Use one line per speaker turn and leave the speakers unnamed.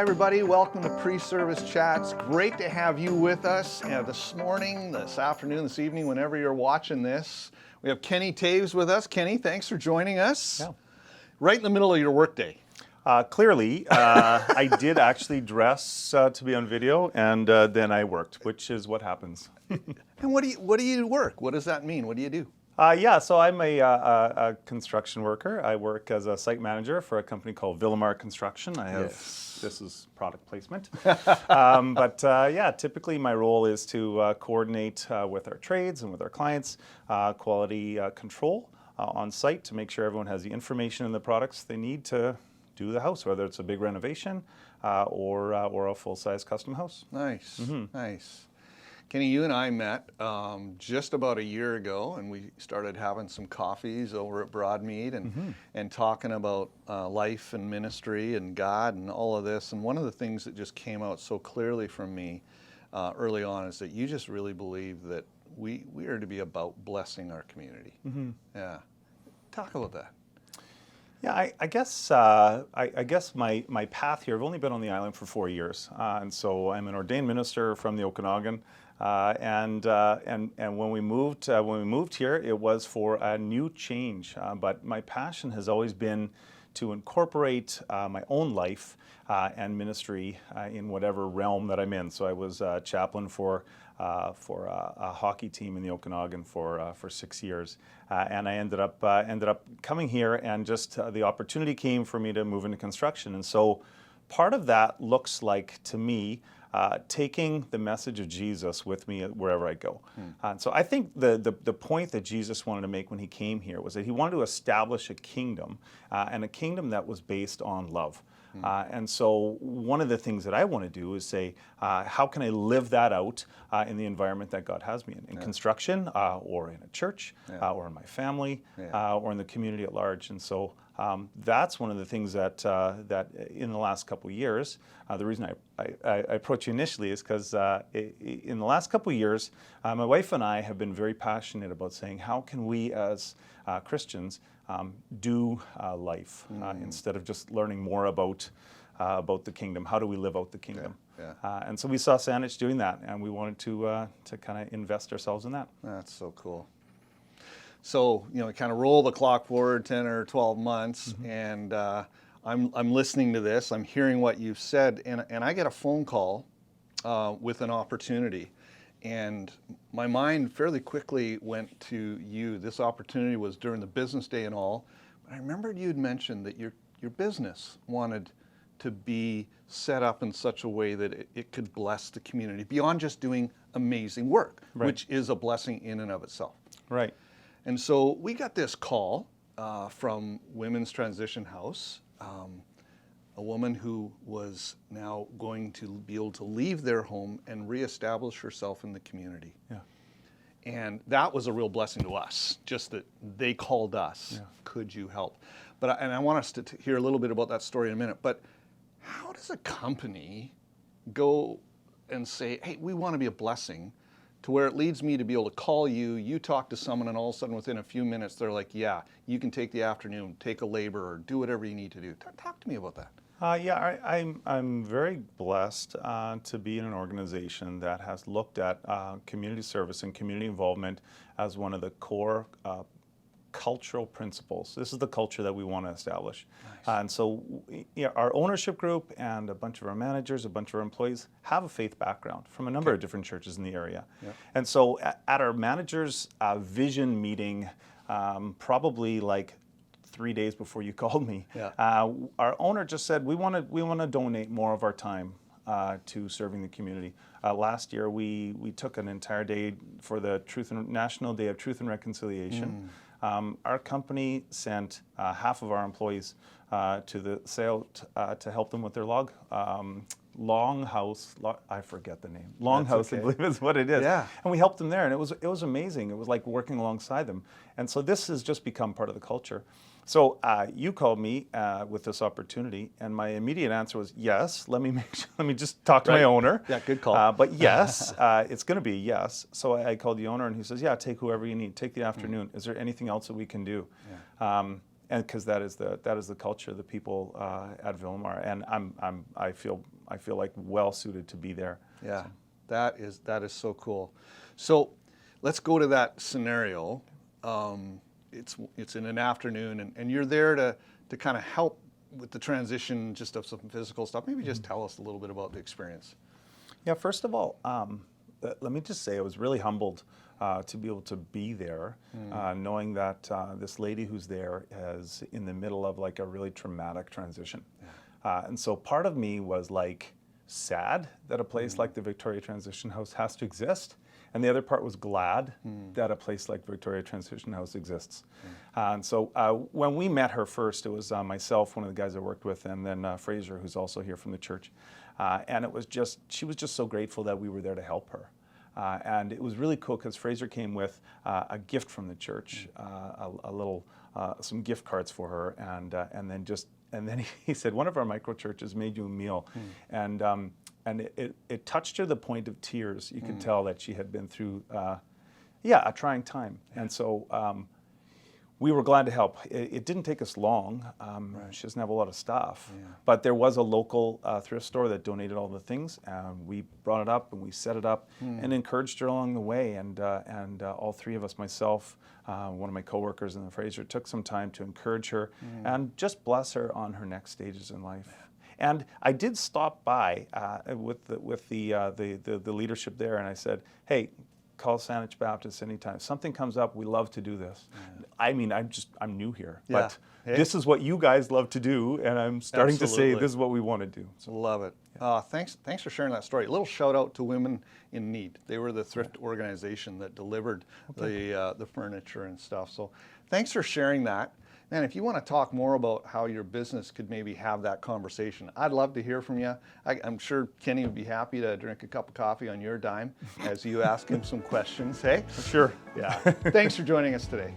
Hi everybody, welcome to Preservice Chats. Great to have you with us this morning, this afternoon, this evening, whenever you're watching this. We have Kenny Toews with us. Kenny, thanks for joining us.
Yeah.
Right in the middle of your workday.
Clearly, I did actually dress to be on video, and then I worked, which is what happens.
And what do you work? What does that mean? What do you do?
So I'm a construction worker. I work as a site manager for a company called Villamar Construction. This is product placement. Typically my role is to coordinate with our trades and with our clients, quality control on site to make sure everyone has the information and the products they need to do the house, whether it's a big renovation or a full-size custom house.
Nice, nice. Kenny, you and I met just about a year ago, and we started having some coffees over at Broadmead and talking about life and ministry and God and all of this. And one of the things that just came out so clearly from me early on is that you just really believe that we are to be about blessing our community. Yeah, talk about that.
Yeah, I guess my path here, I've only been on the island for 4 years, and so I'm an ordained minister from the Okanagan, and when we moved here, it was for a new change. But my passion has always been to incorporate my own life and ministry in whatever realm that I'm in. So I was chaplain for a hockey team in the Okanagan for 6 years, and I ended up coming here, and just the opportunity came for me to move into construction. And so part of that looks like, to me, taking the message of Jesus with me wherever I go. So I think the point that Jesus wanted to make when he came here was that he wanted to establish a kingdom, and a kingdom that was based on love. And so one of the things that I want to do is say, how can I live that out in the environment that God has me in construction, or in a church, or in my family, or in the community at large. And so that's one of the things that in the last couple of years, the reason I approached you initially is because in the last couple of years, my wife and I have been very passionate about saying, how can we as Christians do life instead of just learning more about the kingdom? How do we live out the kingdom? And so we saw Saanich doing that, and we wanted to kind of invest ourselves in that.
That's so cool. So, kind of roll the clock forward 10 or 12 months, and I'm listening to this, I'm hearing what you've said, and I get a phone call with an opportunity. And my mind fairly quickly went to you. This opportunity was during the business day and all, but I remembered you'd mentioned that your business wanted to be set up in such a way that it could bless the community beyond just doing amazing work, which is a blessing in and of itself.
Right.
And so we got this call from Women's Transition House, a woman who was now going to be able to leave their home and reestablish herself in the community.
Yeah.
And that was a real blessing to us, just that they called us. Could you help? And I want us to hear a little bit about that story in a minute. But how does a company go and say, hey, we want to be a blessing, to where it leads me to be able to call you, you talk to someone, and all of a sudden within a few minutes they're like, yeah, you can take the afternoon, take a laborer, do whatever you need to do. Talk to me about that.
I'm very blessed to be in an organization that has looked at community service and community involvement as one of the core cultural principles. This is the culture that we want to establish. Nice. And so our ownership group and a bunch of our managers, a bunch of our employees have a faith background from a number of different churches in the area. And so at our managers' vision meeting, probably like 3 days before you called me, our owner just said, we want to donate more of our time to serving the community. Last year, we took an entire day for the National Day of Truth and Reconciliation. Our company sent half of our employees to the sale to help them with their longhouse. I forget the name. Longhouse, I believe is what it is.
Yeah.
And we helped them there, and it was amazing. It was like working alongside them. And so this has just become part of the culture. So you called me with this opportunity, and my immediate answer was yes. Let me just talk to my owner.
Yeah, good call.
But yes, it's going to be yes. So I called the owner, and he says, yeah, take whoever you need. Take the afternoon. Is there anything else that we can do? and because that is the culture, the people at Villamar, and I feel like well suited to be there.
Yeah, that is so cool. So let's go to that scenario. It's in an afternoon, and you're there to kind of help with the transition, just of some physical stuff. Maybe just tell us a little bit about the experience.
Yeah, first of all, let me just say I was really humbled to be able to be there, knowing that this lady who's there is in the middle of like a really traumatic transition. Yeah. And so part of me was like sad that a place like the Victoria Transition House has to exist. And the other part was glad that a place like Victoria Transition House exists. And so when we met her first, it was myself, one of the guys I worked with, and then Fraser, who's also here from the church. And she was just so grateful that we were there to help her. And it was really cool because Fraser came with a gift from the church, some gift cards for her, and then he said, one of our micro churches made you a meal, and it touched her to the point of tears. You could tell that she had been through, a trying time, and so we were glad to help. It didn't take us long. She doesn't have a lot of stuff, but there was a local thrift store that donated all the things, and we brought it up and we set it up and encouraged her along the way. And all three of us, myself, one of my coworkers, and then Fraser, took some time to encourage her and just bless her on her next stages in life. And I did stop by with the leadership there, and I said, "Hey, call Saanich Baptist anytime. If something comes up, we love to do this." I mean, I'm new here, but this is what you guys love to do, and I'm starting to say this is what we want to do.
So love it. Thanks for sharing that story. A little shout out to Women in Need. They were the thrift organization that delivered the furniture and stuff. So thanks for sharing that. Man, if you want to talk more about how your business could maybe have that conversation, I'd love to hear from you. I'm sure Kenny would be happy to drink a cup of coffee on your dime as you ask him some questions, hey?
For sure.
Yeah. Thanks for joining us today.